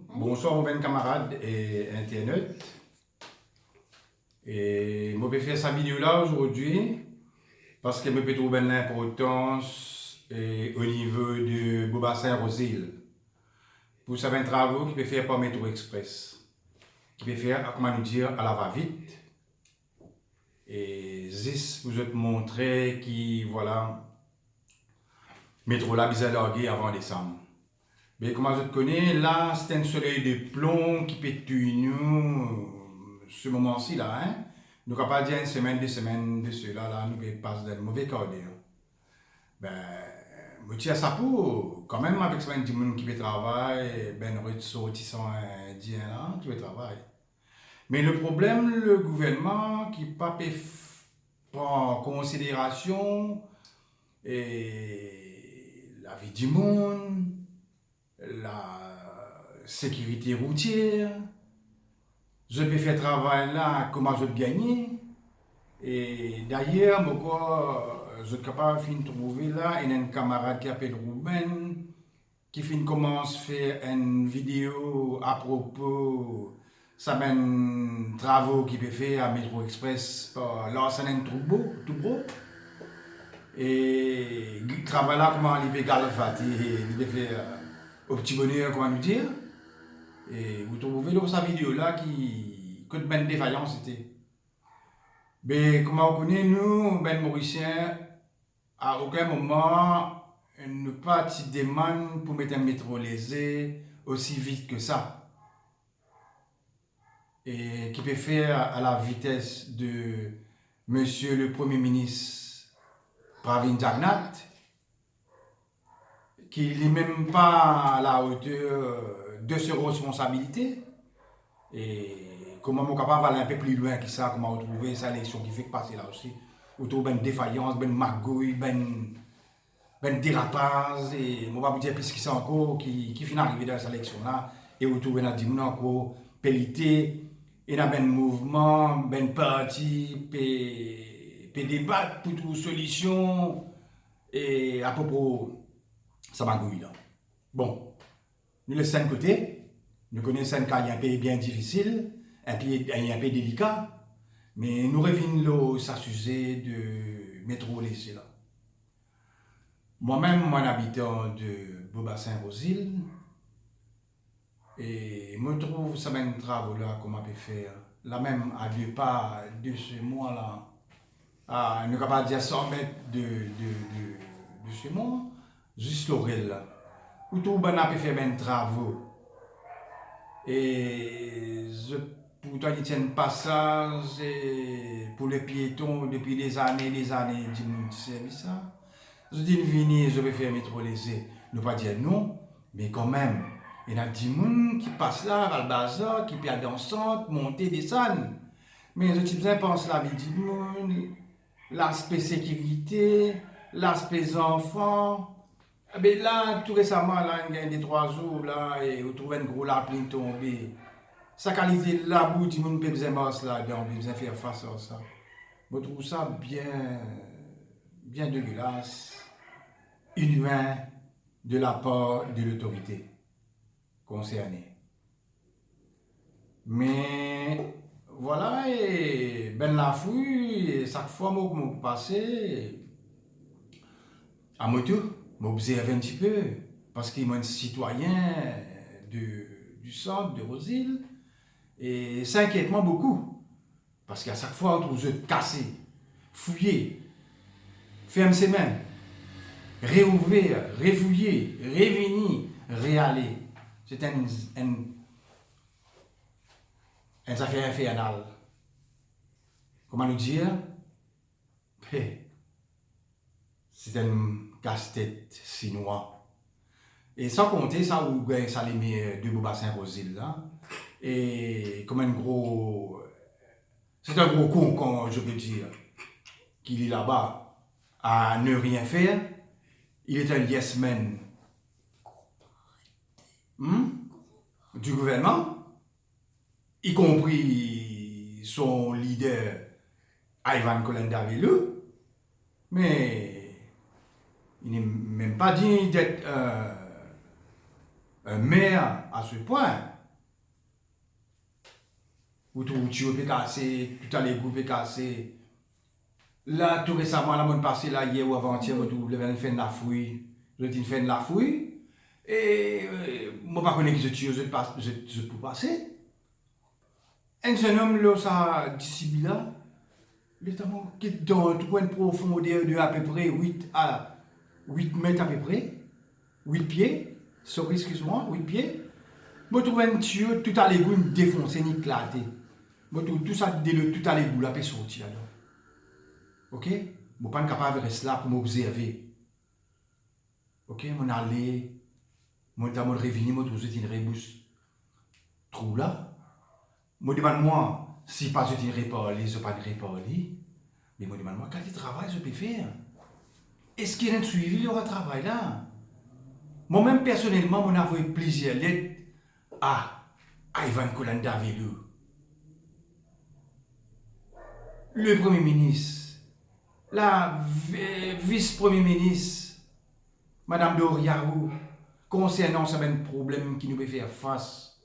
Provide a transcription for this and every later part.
Bonsoir, mes camarades et internautes. Et je vais faire cette vidéo-là aujourd'hui parce que je peux trouver l'importance au niveau de Beaubassin-Rosil. Pour certains travaux qui peut faire par Métro Express, qui peut faire, comment nous dire, à la va-vite. Et juste pour vous montrer qui, voilà, métro là, bizarre largué avant décembre. Mais comment je te connais, là, c'est un soleil de plomb qui peut tuer nous, ce moment-ci, là, hein. Nous ne pouvons pas dire une semaine, 2 semaines de cela, là, nous pouvons passer dans le mauvais quart d'heure. Ben, je tiens ça pour, quand même, avec ce monde qui peut travailler, ben, ressortissant indien, là, qui peut travailler. Mais le problème, le gouvernement qui pas prend en considération la vie du monde, la sécurité routière, je peux faire travail là, comment je peux gagner. Et d'ailleurs, je suis capable de trouver là, un camarade qui s'appelle Ruben, qui commence à faire une vidéo à propos de travaux qu'il peut faire à Métro Express par l'enseignant Toubro. Et il travaille là, comment il peut galvater, il peut faire au petit bonheur, comment nous dire. Et vous trouvez dans sa vidéo là qui que de ben défaillance c'était. Mais comment on connaît nous, ben Mauriciens, à aucun moment ne pas de demande pour mettre un métro lésé aussi vite que ça. Et qui peut faire à la vitesse de Monsieur le Premier ministre Pravin Jagnat, qui n'est même pas à la hauteur de ses responsabilités. Et comment on est capable d'aller un peu plus loin que ça, comment retrouver cette élection qui fait passer là aussi. Autour d'une défaillance, d'une magouille, d'une dérapage, et on va vous dire plus qui c'est encore qui finit arrivé dans cette élection là, et autour de la encore pélité, et dans un mouvement, un parti, peut débattre pour trouver une solution, et à propos ça magouille là. Bon, nous laissons de côté, nous connaissons un cas un peu bien difficile, un peu délicat, mais nous revenons là, ça sujet de métro laissé là. Moi-même, moi, habitant de Beaubassin-Rosil, et je trouve ça même travaux là, comment on peut faire, là même à 2 pas de chez moi là, à ne pas dire 100 mètres de chez moi, juste l'Orel là, où tout le monde peut faire des travaux. Et pourtant, ils tiennent passage pour les piétons depuis des années, du service ça. Je dis, venez, je vais faire métro laissé. Ne pas dire non, mais quand même, il y a des gens qui passent là, à le bazar, qui peuvent aller dans le centre, monter, descendre. Mais je dis, pense la vie du monde, l'aspect sécurité, l'aspect enfant. Mais là, tout récemment, là, il y a des 3 jours, là, et vous trouvez une grosse la pluie tombée. Ça qualité la boue, du monde peut là, donc, besoin faire face à ça. Je trouve ça bien dégueulasse, inhumain de la part de l'autorité concernée. Mais voilà, et ben la fouille, chaque fois que je passe à moto, m'observe un petit peu, parce qu'il y a un citoyen du centre de Rosil, et ça inquiète moi beaucoup, parce qu'à chaque fois, on trouve cassé, fouillé, ferme ses mains, réouvrir, refouiller, revenir, réaller. C'est une affaire infernale. Comment nous dire? C'est un casse-tête chinois. Et sans compter ça, où ça les met de Beaubassin-Rosil là. Et comme un gros. C'est un gros con, quand je peux dire, qu'il est là-bas à ne rien faire. Il est un yes man du gouvernement, y compris son leader Ivan Kolendavilu, mais il n'est même pas dit d'être un maire à ce point, où tout peut casser, tout à l'égout peut casser. Là, tout récemment, la monde passé là, hier ou avant-hier, tout le fait de la fouille. Je dis fait de la fouille. Et moi, je ne connais pas qui je tue, je peux passer. Un jeune homme, là, ça, d'ici là, il est dans un coin de profondeur de à peu près 8 mètres à peu près, 8 pieds, sorry, excuse-moi, 8 pieds. Je trouve un tuyau tout à l'égout, défoncé, éclaté. Tout ça, tout à l'égout, là, peut sortir là. Ok? Je ne suis pas capable de rester là pour m'observer. Ok? Je allé, je suis revenu, je trouve une rebousse. Trou là. Je demande moi, si pas je ne réparé, je ne pas réparé. Mais je demande moi, quel travail je peux faire? Est-ce qu'il y a un suivi de ce travail là? Moi-même, personnellement, je avoué plusieurs lettres à Ivan Kolandavelu, le Premier ministre, la vice-premier ministre, Madame Doriarou, concernant certains problèmes qui nous peut faire face.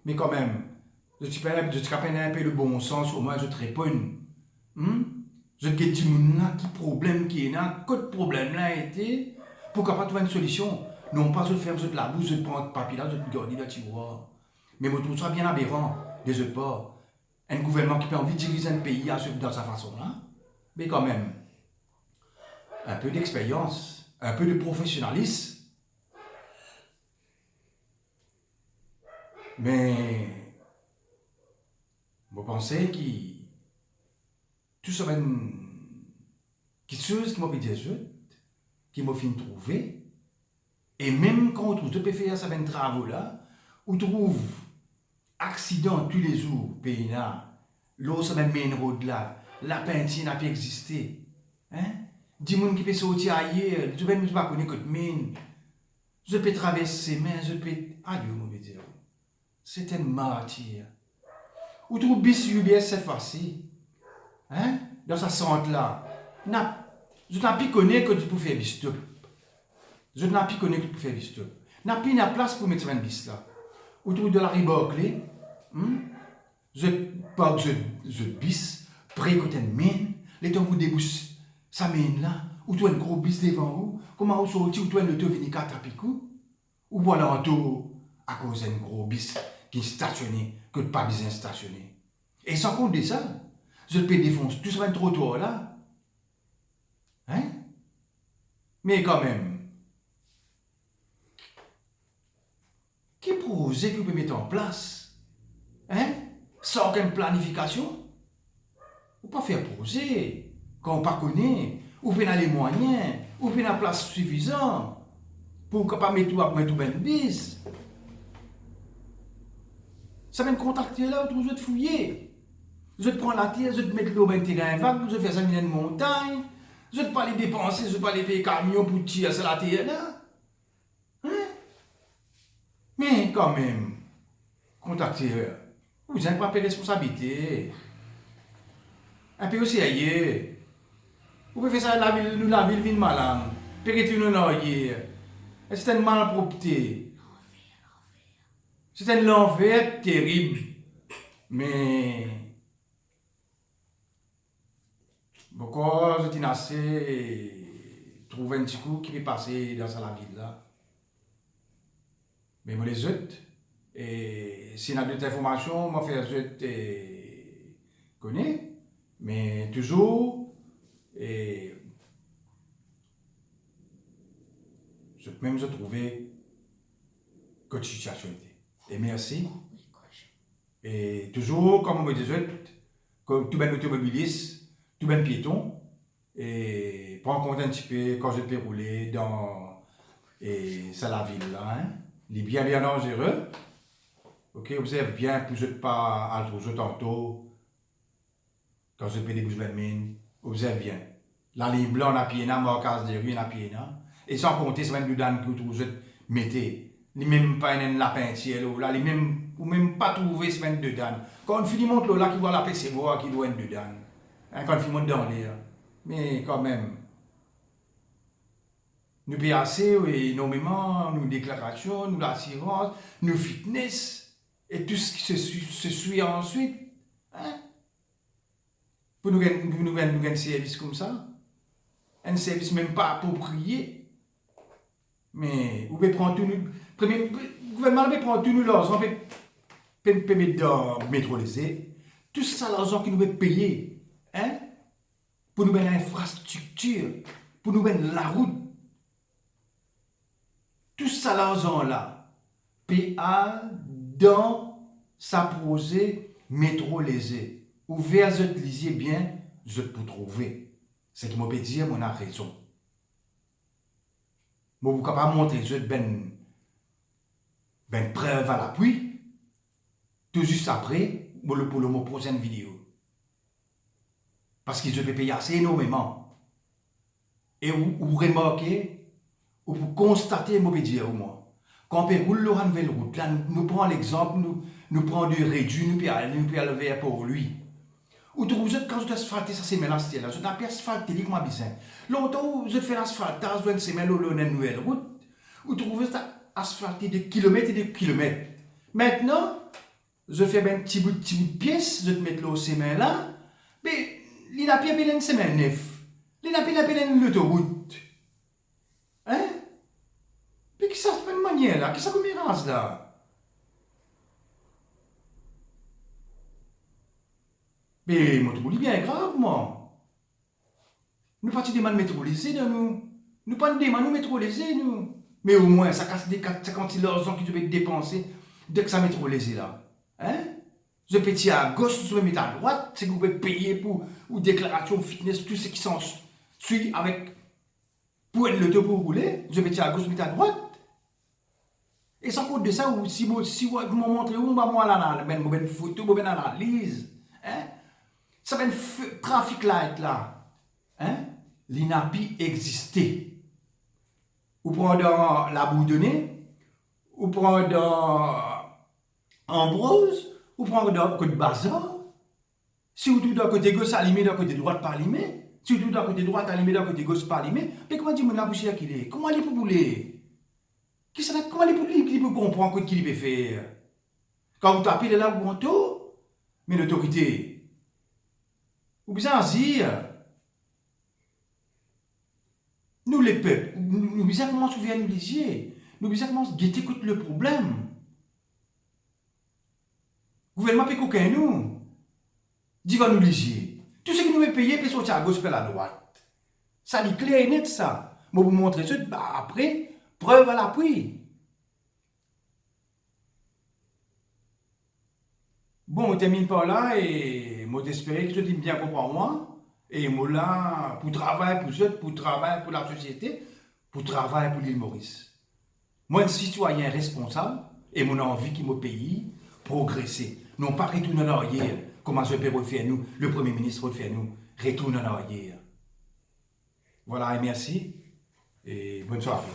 Mais quand même, je suis capable un peu de bon sens, au moins je te réponds. Je te dis qui problème qui est là, quel problème là a été, pourquoi pas trouver une solution. Non pas je faire de la bouche, je prends le papier là, je te garde dans le tiroir. Mais je trouve ça bien aberrant, des autres pas. Un gouvernement qui peut envie de diriger un pays dans sa façon là, mais quand même, un peu d'expérience, un peu de professionnalisme. Mais vous pensez que tout ça quelque chose qui m'a dit qui m'a fait trouver, et même quand on trouve de faire ça travaux là, on trouve accident tous les jours, pays là, l'eau ça main road là, la peinture n'a pas existé. Hein? Dis-moi qui peut sortir ailleurs, je ne peux pas connaître que mine. Je peux traverser ses mains, je peux. Adieu, mon dire. C'est un martyr. Ou trouve bis UBS cette fois-ci. Hein? Dans sa centre là. Je n'ai pas connu que tu peux faire bis stop. Je n'ai pas connu que tu peux faire bis stop. Je n'ai pas de place pour mettre un bis là. Ou trouve de la riboclée. Je bis, près côté de mine. Les temps où débouche sa mine là. Ou tu as un gros bis devant vous. Comment vous sortir ou tu as un auto venir taper coup. Ou voilà un tour à cause d'un gros bis qui est stationné, que pas bien stationné. Et sans compter ça, je peux défoncer tout ça un trottoir là. Hein? Mais quand même, qui projet que vous pouvez mettre en place? Hein? Sans aucune planification? Ou pas faire projet, quand on ne connaît, ou bien les moyens, ou bien la place suffisante, pour ne pas mettre tout ben bis. Ça vient de contacter là, je vais te fouiller. Je te prends la terre, je te mets l'eau dans le terrain vague, je fais ça dans une montagne, je te pas les dépenser, je te pas les payer camions pour tirer sur la terre là. Hein? Mais quand même, contacter, vous n'avez pas de responsabilité. Un peu aussi ailleurs. Vous pouvez faire ça dans la ville malade. Peut-être nous n'aurions. C'est une malpropreté. C'est un enfer terrible. Mais. Pourquoi je t'ai assez trouver un petit coup qui peut passer dans la ville là. Mais moi les autres, et s'il y a d'autres informations, moi faire les autres connaît. Mais toujours, et même je trouvais que situation était. Et merci. Et toujours, comme on me disait, comme tout bien automobiliste, tout bien piéton, et prends compte un petit peu quand je peux rouler dans la ville là. Hein. Il est bien dangereux. Ok, observe bien que je ne pas à trop tantôt. Quand je peux des bouches de mine, observe bien. La ligne blanche, on a pied, on casse des rues, on a pied. Et sans compter, c'est même du dan que vous mettez. Il même pas une la peinture, là, ou même pas trouver ce même dedans. Quand on finit monte là, qui voit la PC, voit qui doit être dedans. Quand on finit monte dans l'air. Mais quand même. Nous payons assez, énormément, nous déclarations, nous l'assurance, nous fitness, et tout ce qui se suit ensuite. Hein? Pour nous gagner un service comme ça. Un service même pas approprié. Mais vous pouvez prendre tout nous. Le gouvernement peut prendre tout nous l'argent, peut mettre dans le métro les. Tout ça, l'argent qui nous veut payer. Hein? Pour nous mettre l'infrastructure, pour nous mettre la route. Tout ça, l'argent-là, PA dans sa projet métro lésé. Ouvert, je te lisiez bien, je peux trouver. C'est qui m'a peut dire, on a raison. Je ne peux pas montrer, je ben preuve à l'appui. Tout juste après, pour la prochaine vidéo. Parce que je peux payer assez énormément. Et vous remarquez, ou vous constatez, je peux dire au moins, quand on peut rouler la nouvelle route, là, nous prenons l'exemple, nous prenons du réduit, nous pouvons le vers pour lui. Ou quand je dois asphalter, ça c'est là, je dois asphalter, dis-moi bien. Longtemps, je fais l'asphaltage, je dois mettre une nouvelle route. Ou trouve asphalter de kilomètres et de kilomètres. Maintenant, je fais un petit bout de pièce, je te mets le semaine là, mais il n'a pas appelé une semaine neuf. Il n'a pas appelé une autoroute. Hein? Mais qui ça se fait de manière là? Qui ça comme mirage là? Mais mon trou, il est bien grave, moi. Nous pas des mal métropolisés de nous. Nous pas des mal nous métropolisés, nous. Mais au moins, ça casse des 50 l'argent qui devait être dépensé dès que ça métropolisé là. Hein? Je peux tirer à gauche, je peux mettre à droite, c'est que vous pouvez payer pour ou déclaration fitness, tout ce qui s'en suit avec pour être le temps pour rouler. Je peux tirer à gauche, je peux mettre à droite. Et sans compte de ça, si vous me montrez où, moi là, une photo, une analyse. Hein? Ça va être trafic light là. Hein? L'INAPI existait. Ou prendre la Bourdonnais, ou prendre Ambrose, ou prendre d'un côté bazar. Si vous tout d'un côté gauche allumé, d'un côté droite pas allumé. Si vous tout d'un côté droite allumé, d'un côté gauche pas allumé. Mais comment dit-on la bouche qu'il est? Comment il peut bouler? Comment il peut comprendre ce qu'il peut faire? Quand vous tapez là où on tourne, mais l'autorité, vous besoin dire. Nous les peuples, nous besoin comment se faire nous léger. Nous besoin comment guetter contre le problème. Le gouvernement peut qu'aucun nous. Dit va nous léger. Tout ce que nous veut payer peut sortir à gauche et à droite. Ça dit clair et net ça. Moi vous montrer ça, après, preuve à l'appui. Bon, on termine par là et moi j'espère que je dis bien comprendre moi. Et moi là, pour travailler pour eux, pour travailler pour la société, pour travailler pour l'île Maurice. Moi, un citoyen responsable, et mon envie qui mon pays progresser. Non pas retourner en arrière, comme je peux refaire nous, le Premier ministre refaire nous, retourner en arrière. Voilà, et merci, et bonne soirée.